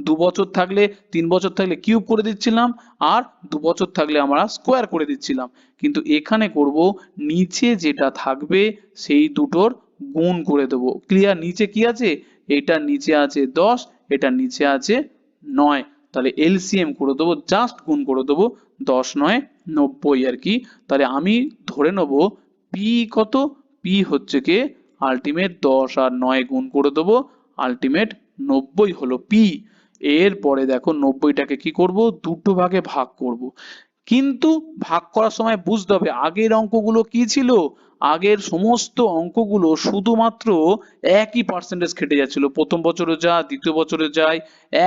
2 বছর থাকলে 3 বছর থাকলে কিউব করে দিচ্ছিলাম, আর 2 বছর থাকলে আমরা স্কোয়ার করে দিচ্ছিলাম। কিন্তু এখানে করব নিচে যেটা থাকবে সেই দুটোর গুণ করে দেবো। ক্লিয়ার, নিচে কি আছে, এটা নিচে আছে 10, এটা নিচে আছে 9, তাহলে এলসিএম করে দেবো, জাস্ট গুণ করে দেবো, 10 9 90 আর কি। তাহলে আমি ধরে নেব পি কত, পি হচ্ছে কি আলটিমেট 10 আর 9 গুণ করে দেবো, আলটিমেট 90 হলো পি। এরপরে দেখো 90টাকে কি করব, দুটো ভাগে ভাগ করব। কিন্তু ভাগ করার সময় বুঝতে হবে আগের অঙ্কগুলো কি ছিল, আগের সমস্ত অঙ্কগুলো শুধুমাত্র একই পার্সেন্টেজ খেটে যাচ্ছিল, প্রথম বছরে যা দ্বিতীয় বছরে যায়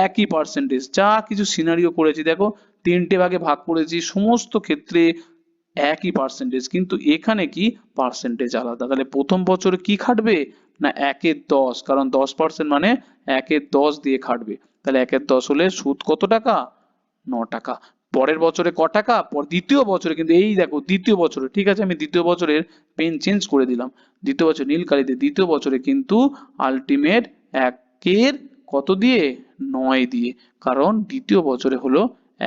একই পার্সেন্টেজ। যা কিছু সিনারিও করেছি দেখো, তিনটে ভাগে ভাগ করেছি, সমস্ত ক্ষেত্রে একই পার্সেন্টেজ, কিন্তু এখানে কি পার্সেন্টেজ আলাদা। তাহলে প্রথম বছরে কি খাটবে না 1/10, কারণ 10% মানে 1/10 দিয়ে খাটবে। তাহলে 1/10 হলে সুদ কত টাকা 9 টাকা। পরের বছরে ক টাকা, দ্বিতীয় বছরে কিন্তু এই দেখো দ্বিতীয় বছরে, ঠিক আছে আমি দ্বিতীয় বছরের পেন চেঞ্জ করে দিলাম, দ্বিতীয় বছর নীল কালিতে, দ্বিতীয় বছরে কিন্তু আলটিমেট একের কত দিয়ে, 9 দিয়ে, কারণ দ্বিতীয় বছরে হলো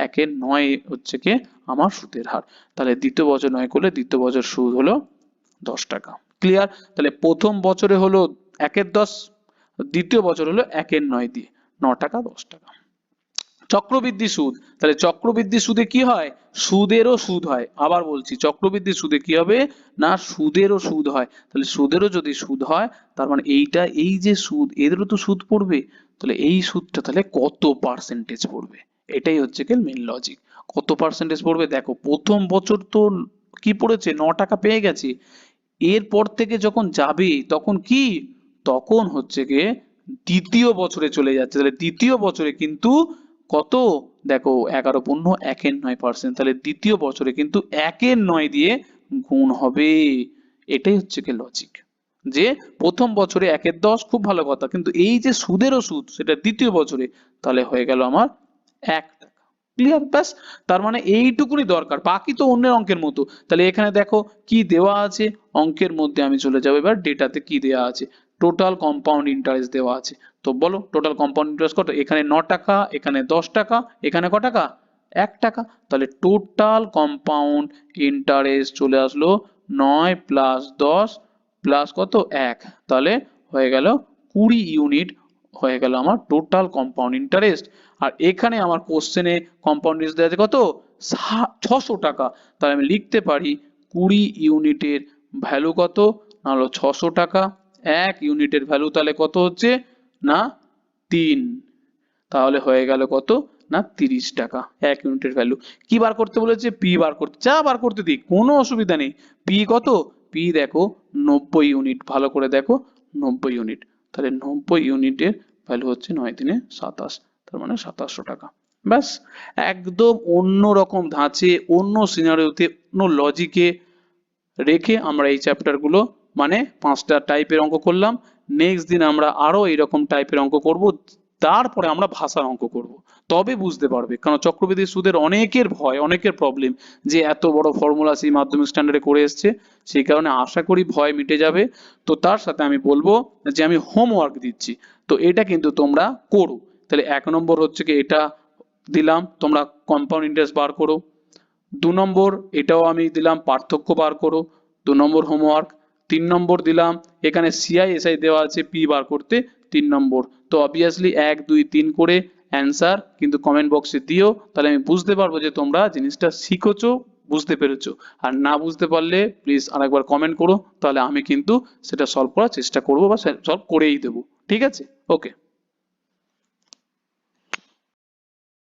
1-এর 9 হচ্ছে কি আমার সুদের হার। তাহলে দ্বিতীয় বছর 9 করলে দ্বিতীয় বছর সুদ হলো 10 টাকা। ক্লিয়ার? তাহলে প্রথম বছরে হলো 1-এর 10, দ্বিতীয় বছর হলো 1-এর 9 দিয়ে, 9 টাকা 10 টাকা। চক্রবৃদ্ধি সুদ, তাহলে চক্রবৃদ্ধি সুদে কি হয়, সুদেরও সুদ হয়, আবার বলছি চক্রবৃদ্ধি সুদে কি হবে না, সুদেরও সুদ হয়। তাহলে সুদেরও যদি সুদ হয় তার মানে এইটা, এই যে সুদ এদেরও তো সুদ পড়বে, তাহলে এই সুদটা তাহলে কত পার্সেন্টেজ পড়বে, এটাই হচ্ছে কি মেন লজিক। কত পার্সেন্টেজ পড়বে, দেখো প্রথম বছর তো কি পড়েছে, 9 টাকা পেয়ে গেছে, এরপর থেকে যখন যাবে তখন কি, তখন হচ্ছে গিয়ে দ্বিতীয় বছরে চলে যাচ্ছে, তাহলে দ্বিতীয় বছরে কিন্তু কত, দেখো 11 পূর্ণ 1-এর 9%, তাহলে দ্বিতীয় বছরে কিন্তু 1-এর 9 দিয়ে গুণ হবে। এটাই হচ্ছে কি লজিক, যে প্রথম বছরে 1-এর 10 খুব ভালো কথা, কিন্তু এই যে সুদেরও সুদ সেটা দ্বিতীয় বছরে, তাহলে হয়ে গেল আমার 1 টাকা। ক্লিয়ার? ব্যাস, তার মানে এইটুকুনি দরকার, বাকি তো অন্যের অঙ্কের মতো। তাহলে এখানে দেখো কি দেওয়া আছে, অঙ্কের মধ্যে আমি চলে যাবো এবার ডেটাতে, কি দেওয়া আছে, টোটাল কম্পাউন্ড ইন্টারেস্ট দেওয়া আছে। তো বলো টোটাল কম্পাউন্ড ইন্টারেস্ট কত, এখানে 9 টাকা, এখানে 10 টাকা, এখানে ক টাকা, 1 টাকা, তাহলে টোটাল কম্পাউন্ড ইন্টারেস্ট চলে আসলো 9 প্লাস 10 প্লাস কত 1, তাহলে হয়ে গেল 20 ইউনিট হয়ে গেল আমার টোটাল কম্পাউন্ড ইন্টারেস্ট। আর এখানে আমার কোশ্চেনে কম্পাউন্ড ইন্টারেস্ট দেওয়া আছে কত, 600 টাকা, তাহলে আমি লিখতে পারি 20 ইউনিটের ভ্যালু কত, না হলো 600 টাকা, 1 ইউনিটের ভ্যালু তাহলে কত হচ্ছে না 3, তাহলে হয়ে গেল কত না 30 টাকা 1 ইউনিটের ভ্যালু। কি বার করতে বলেছে, পি বার করতে, যা বার করতে দিই কোনো অসুবিধা নেই। পি কত, পি দেখো 90 ইউনিট, ভালো করে দেখো 90 ইউনিট, তাহলে 90 ইউনিটের ভ্যালু হচ্ছে 9 × 27, তার মানে 2700 টাকা। ব্যাস, একদম অন্য রকম ধাঁচে, অন্য সিনারিওতে, অন্য লজিকে রেখে আমরা এই চ্যাপ্টার গুলো মানে 5টা টাইপের অঙ্ক করলাম। নেক্সট দিন আমরা আরো এরকম টাইপের অঙ্ক করব, তারপরে আমরা ভাষার অঙ্ক করব, তবে বুঝতে পারবে। কারণ চক্রবৃদ্ধি সুদের অনেকের ভয়, অনেকের প্রবলেম, যে এত বড় ফর্মুলা সেই মাধ্যমিক স্ট্যান্ডার্ডে করে এসছে, সেই কারণে আশা করি ভয় মিটে যাবে। তো তার সাথে আমি বলবো যে আমি হোমওয়ার্ক দিচ্ছি, তো এটা কিন্তু তোমরা করো। তাহলে 1 নম্বর হচ্ছে কি এটা দিলাম, তোমরা কম্পাউন্ড ইন্টারেস্ট বার করো। 2 নম্বর এটাও আমি দিলাম, পার্থক্য বার করো, 2 নম্বর হোমওয়ার্ক। 3 নম্বর দিলাম, এখানে সিআইএসআই দেওয়া আছে, পি বার করতে 3 নম্বর। তো অবভিয়াসলি 1 2 3 করে অ্যান্সার কিন্তু কমেন্ট বক্সে দিও, তাহলে আমি বুঝতে পারবো যে তোমরা জিনিসটা শিখেছো, বুঝতে পেরেছো। আর না বুঝতে পারলে প্লিজ আরেকবার কমেন্ট করো, তাহলে আমি কিন্তু সেটা সলভ করার চেষ্টা করবো বা সলভ করেই দেবো। ঠিক আছে, ওকে।